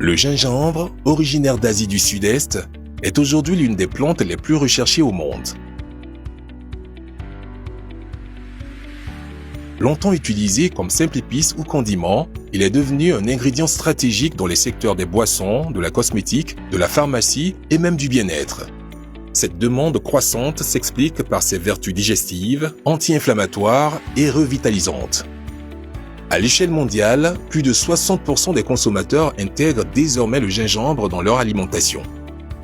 Le gingembre, originaire d'Asie du Sud-Est, est aujourd'hui l'une des plantes les plus recherchées au monde. Longtemps utilisé comme simple épice ou condiment, il est devenu un ingrédient stratégique dans les secteurs des boissons, de la cosmétique, de la pharmacie et même du bien-être. Cette demande croissante s'explique par ses vertus digestives, anti-inflammatoires et revitalisantes. À l'échelle mondiale, plus de 60% des consommateurs intègrent désormais le gingembre dans leur alimentation.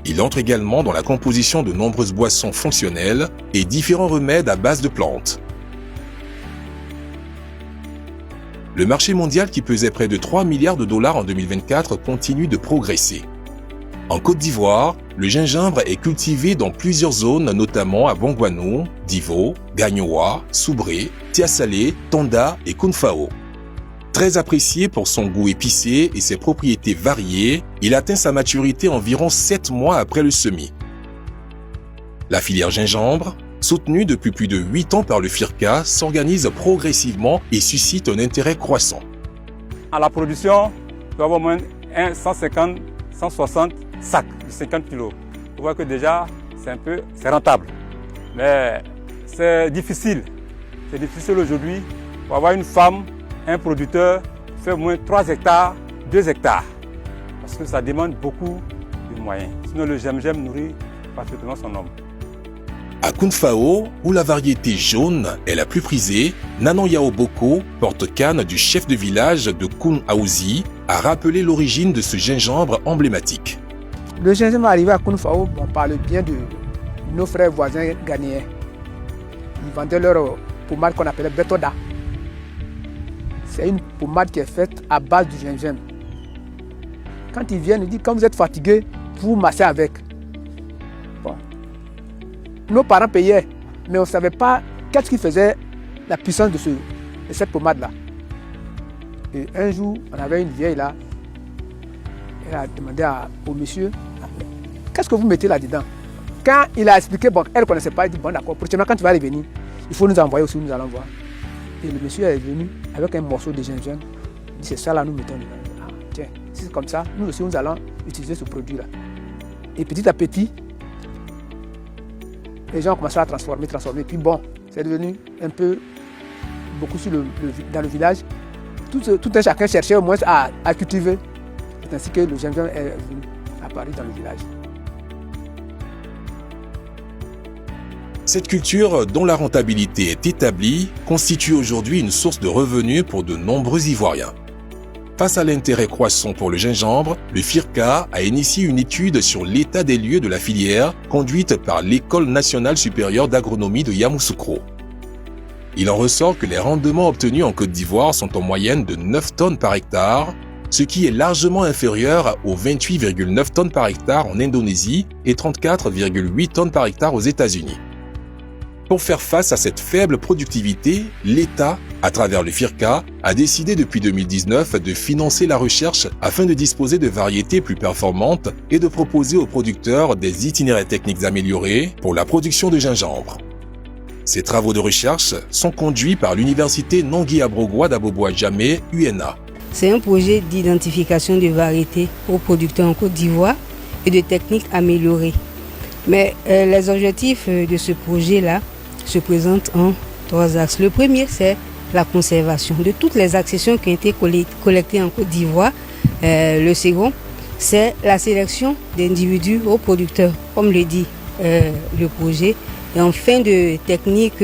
Il entre également dans la composition de nombreuses boissons fonctionnelles et différents remèdes à base de plantes. Le marché mondial qui pesait près de 3 milliards de dollars en 2024 continue de progresser. En Côte d'Ivoire, le gingembre est cultivé dans plusieurs zones, notamment à Bongouano, Divo, Gagnoa, Soubré, Tiasalé, Tonda et Kounfao. Très apprécié pour son goût épicé et ses propriétés variées, il atteint sa maturité environ 7 mois après le semis. La filière gingembre, soutenue depuis plus de 8 ans par le FIRCA, s'organise progressivement et suscite un intérêt croissant. À la production, il doit avoir au moins 150-160 sacs de 50 kg. Vous voyez que déjà, c'est rentable. Mais c'est difficile. C'est difficile aujourd'hui pour avoir une femme, un producteur, fait au moins 3 hectares, 2 hectares. Parce que ça demande beaucoup de moyens. Sinon, le gingembre nourrit parfaitement son homme. À Kounfao, où la variété jaune est la plus prisée, Nanon Yao Boko, porte-canne du chef de village de Koun Aouzi, a rappelé l'origine de ce gingembre emblématique. Le gingembre arrivé à Kounfao, on parle bien de nos frères voisins ghanéens. Ils vendaient leur pommade qu'on appelait Betoda. C'est une pommade qui est faite à base du gingembre. Quand ils viennent, ils disent quand vous êtes fatigué, vous massez avec. Bon. Nos parents payaient, mais on ne savait pas qu'est-ce qui faisait la puissance de cette pommade-là. Et un jour, on avait une vieille là, elle a demandé au monsieur, qu'est-ce que vous mettez là-dedans? Quand il a expliqué, bon, elle ne connaissait pas, il dit, bon d'accord, prochainement quand tu vas revenir, il faut nous envoyer aussi, nous allons voir. Et le monsieur est venu avec un morceau de gingembre, il dit, c'est ça là, nous mettons dedans. Ah, tiens, si c'est comme ça, nous aussi nous allons utiliser ce produit-là. Et petit à petit, les gens ont commencé à transformer. Puis bon, c'est devenu un peu, beaucoup dans le village. Tout un chacun cherchait au moins à cultiver. C'est ainsi que le gingembre est venu apparaître dans le village. Cette culture, dont la rentabilité est établie, constitue aujourd'hui une source de revenus pour de nombreux Ivoiriens. Face à l'intérêt croissant pour le gingembre, le FIRCA a initié une étude sur l'état des lieux de la filière conduite par l'École nationale supérieure d'agronomie de Yamoussoukro. Il en ressort que les rendements obtenus en Côte d'Ivoire sont en moyenne de 9 tonnes par hectare, ce qui est largement inférieur aux 28,9 tonnes par hectare en Indonésie et 34,8 tonnes par hectare aux États-Unis. Pour faire face à cette faible productivité, l'État, à travers le FIRCA, a décidé depuis 2019 de financer la recherche afin de disposer de variétés plus performantes et de proposer aux producteurs des itinéraires techniques améliorés pour la production de gingembre. Ces travaux de recherche sont conduits par l'Université Nangui Abrogwa d'Abobo-Adjamé, UNA. C'est un projet d'identification de variétés aux producteurs en Côte d'Ivoire et de techniques améliorées. Mais les objectifs de ce projet-là se présentent en 3 axes. Le premier, c'est la conservation de toutes les accessions qui ont été collectées en Côte d'Ivoire. Le second, c'est la sélection d'individus aux producteurs, comme le dit le projet. Et enfin, de techniques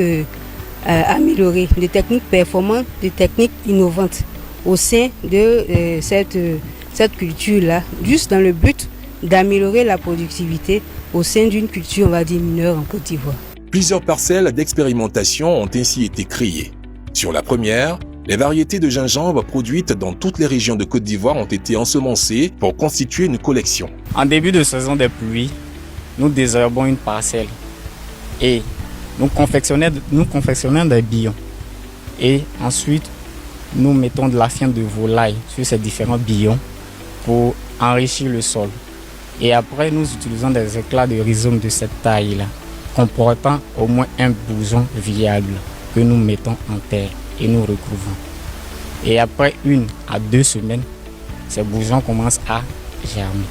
améliorées, de techniques performantes, de techniques innovantes au sein de cette culture-là, juste dans le but d'améliorer la productivité au sein d'une culture, on va dire, mineure en Côte d'Ivoire. Plusieurs parcelles d'expérimentation ont ainsi été créées. Sur la première, les variétés de gingembre produites dans toutes les régions de Côte d'Ivoire ont été ensemencées pour constituer une collection. En début de saison des pluies, nous désherbons une parcelle et nous confectionnons des billons. Et ensuite, nous mettons de la fiente de volaille sur ces différents billons pour enrichir le sol. Et après, nous utilisons des éclats de rhizome de cette taille-là, comportant au moins un bourgeon viable que nous mettons en terre et nous recouvrons. Et après 1 à 2 semaines, ces bourgeons commencent à germer.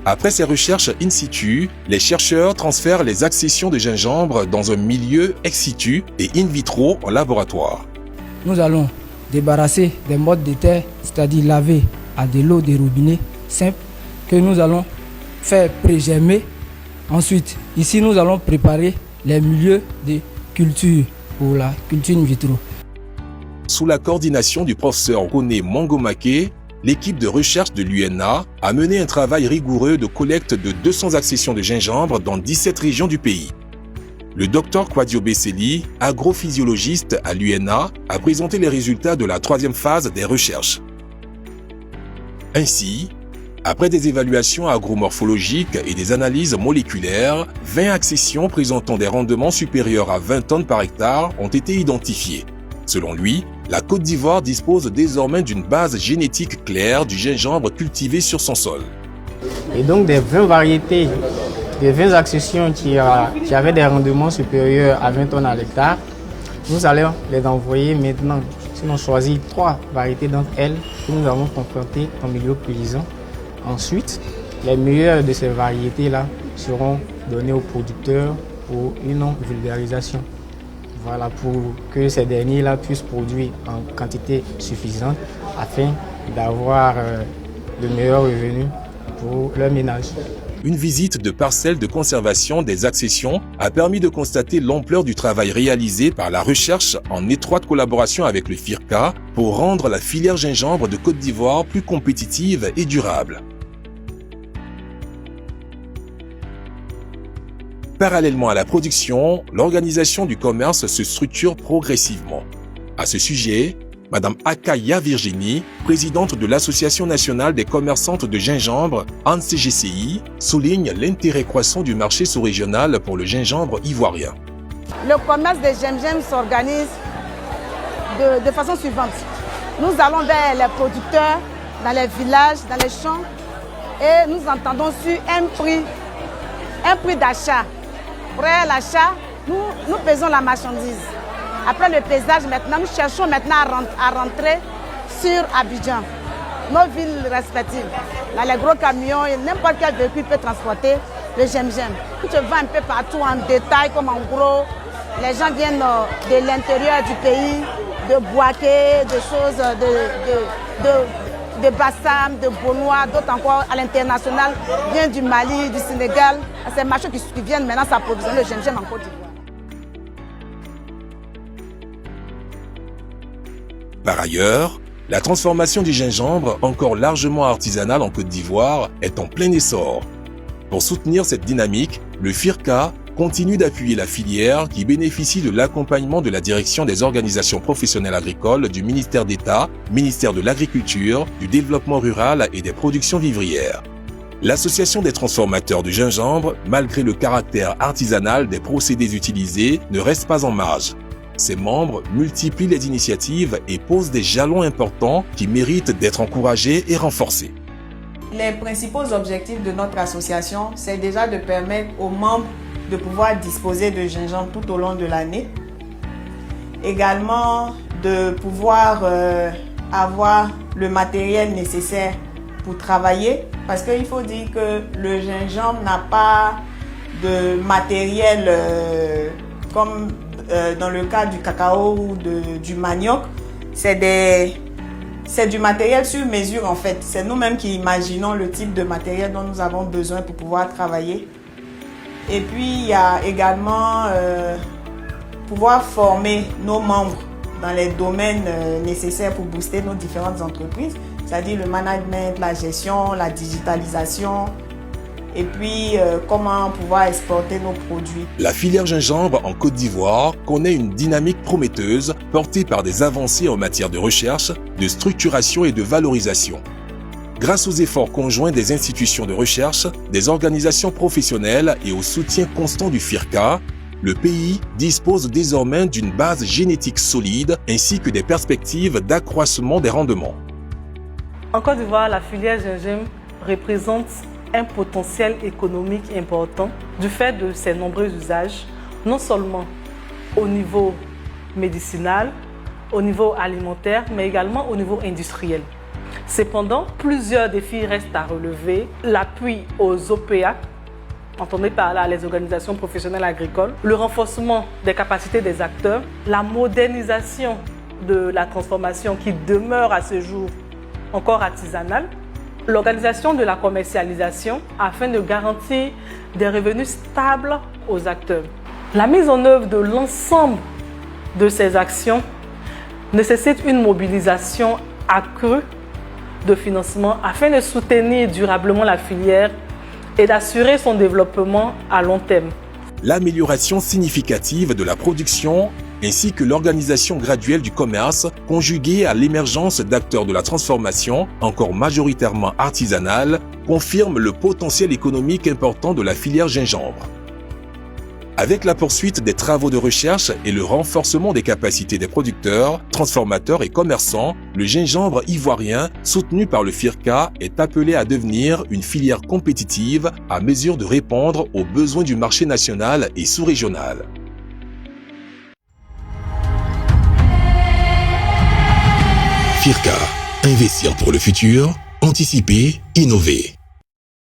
Après ces recherches in situ, les chercheurs transfèrent les accessions de gingembre dans un milieu ex situ et in vitro en laboratoire. Nous allons débarrasser des modes de terre, c'est-à-dire laver à de l'eau des robinets simple que nous allons faire pré-germer. Ensuite, ici nous allons préparer les milieux de culture pour la culture in vitro. Sous la coordination du professeur René Mangomake, l'équipe de recherche de l'UNA a mené un travail rigoureux de collecte de 200 accessions de gingembre dans 17 régions du pays. Le Dr Kwadio Besseli, agrophysiologiste à l'UNA, a présenté les résultats de la 3e phase des recherches. Ainsi, après des évaluations agromorphologiques et des analyses moléculaires, 20 accessions présentant des rendements supérieurs à 20 tonnes par hectare ont été identifiées. Selon lui, la Côte d'Ivoire dispose désormais d'une base génétique claire du gingembre cultivé sur son sol. Et donc des 20 variétés, des 20 accessions qui avaient des rendements supérieurs à 20 tonnes à l'hectare, nous allons les envoyer maintenant. Nous avons choisi 3 variétés d'entre elles que nous avons confrontées en milieu paysan. Ensuite, les meilleures de ces variétés-là seront données aux producteurs pour une vulgarisation. Voilà, pour que ces derniers-là puissent produire en quantité suffisante afin d'avoir le meilleur revenu pour leur ménage. Une visite de parcelles de conservation des accessions a permis de constater l'ampleur du travail réalisé par la recherche en étroite collaboration avec le FIRCA pour rendre la filière gingembre de Côte d'Ivoire plus compétitive et durable. Parallèlement à la production, l'organisation du commerce se structure progressivement. À ce sujet, Madame Akaya Virginie, présidente de l'Association nationale des commerçantes de gingembre, ANCGCI, souligne l'intérêt croissant du marché sous-régional pour le gingembre ivoirien. Le commerce des gingembre s'organise de façon suivante. Nous allons vers les producteurs, dans les villages, dans les champs, et nous entendons sur un prix d'achat. Après l'achat, nous pesons la marchandise. Après le pesage, maintenant, nous cherchons maintenant à rentrer sur Abidjan, nos villes respectives. Dans les gros camions, n'importe quel véhicule peut transporter le gingembre. Tu vends un peu partout en détail, comme en gros. Les gens viennent de l'intérieur du pays, de Boaké, de choses, de Bassam, de Bonois, d'autres encore à l'international, viennent du Mali, du Sénégal. C'est les marchés qui viennent maintenant s'approvisionner le gingembre en Côte d'Ivoire. Par ailleurs, la transformation du gingembre, encore largement artisanale en Côte d'Ivoire, est en plein essor. Pour soutenir cette dynamique, le FIRCA continue d'appuyer la filière qui bénéficie de l'accompagnement de la Direction des organisations professionnelles agricoles du ministère d'État, ministère de l'Agriculture, du Développement rural et des productions vivrières. L'Association des transformateurs du gingembre, malgré le caractère artisanal des procédés utilisés, ne reste pas en marge. Ses membres multiplient les initiatives et posent des jalons importants qui méritent d'être encouragés et renforcés. Les principaux objectifs de notre association, c'est déjà de permettre aux membres de pouvoir disposer de gingembre tout au long de l'année. Également, de pouvoir avoir le matériel nécessaire pour travailler. Parce qu'il faut dire que le gingembre n'a pas de matériel comme dans le cas du cacao ou du manioc. C'est du matériel sur mesure en fait. C'est nous-mêmes qui imaginons le type de matériel dont nous avons besoin pour pouvoir travailler. Et puis il y a également pouvoir former nos membres dans les domaines nécessaires pour booster nos différentes entreprises, c'est-à-dire le management, la gestion, la digitalisation, et puis comment pouvoir exporter nos produits. La filière gingembre en Côte d'Ivoire connaît une dynamique prometteuse portée par des avancées en matière de recherche, de structuration et de valorisation. Grâce aux efforts conjoints des institutions de recherche, des organisations professionnelles et au soutien constant du FIRCA, le pays dispose désormais d'une base génétique solide ainsi que des perspectives d'accroissement des rendements. En Côte d'Ivoire, la filière gingembre représente un potentiel économique important du fait de ses nombreux usages, non seulement au niveau médicinal, au niveau alimentaire, mais également au niveau industriel. Cependant, plusieurs défis restent à relever. L'appui aux OPA, entendez par là les organisations professionnelles agricoles, le renforcement des capacités des acteurs, la modernisation de la transformation qui demeure à ce jour encore artisanale, l'organisation de la commercialisation afin de garantir des revenus stables aux acteurs. La mise en œuvre de l'ensemble de ces actions nécessite une mobilisation accrue de financement afin de soutenir durablement la filière et d'assurer son développement à long terme. L'amélioration significative de la production ainsi que l'organisation graduelle du commerce, conjuguée à l'émergence d'acteurs de la transformation, encore majoritairement artisanale, confirme le potentiel économique important de la filière gingembre. Avec la poursuite des travaux de recherche et le renforcement des capacités des producteurs, transformateurs et commerçants, le gingembre ivoirien, soutenu par le FIRCA, est appelé à devenir une filière compétitive à mesure de répondre aux besoins du marché national et sous-régional. FIRCA, investir pour le futur, anticiper, innover.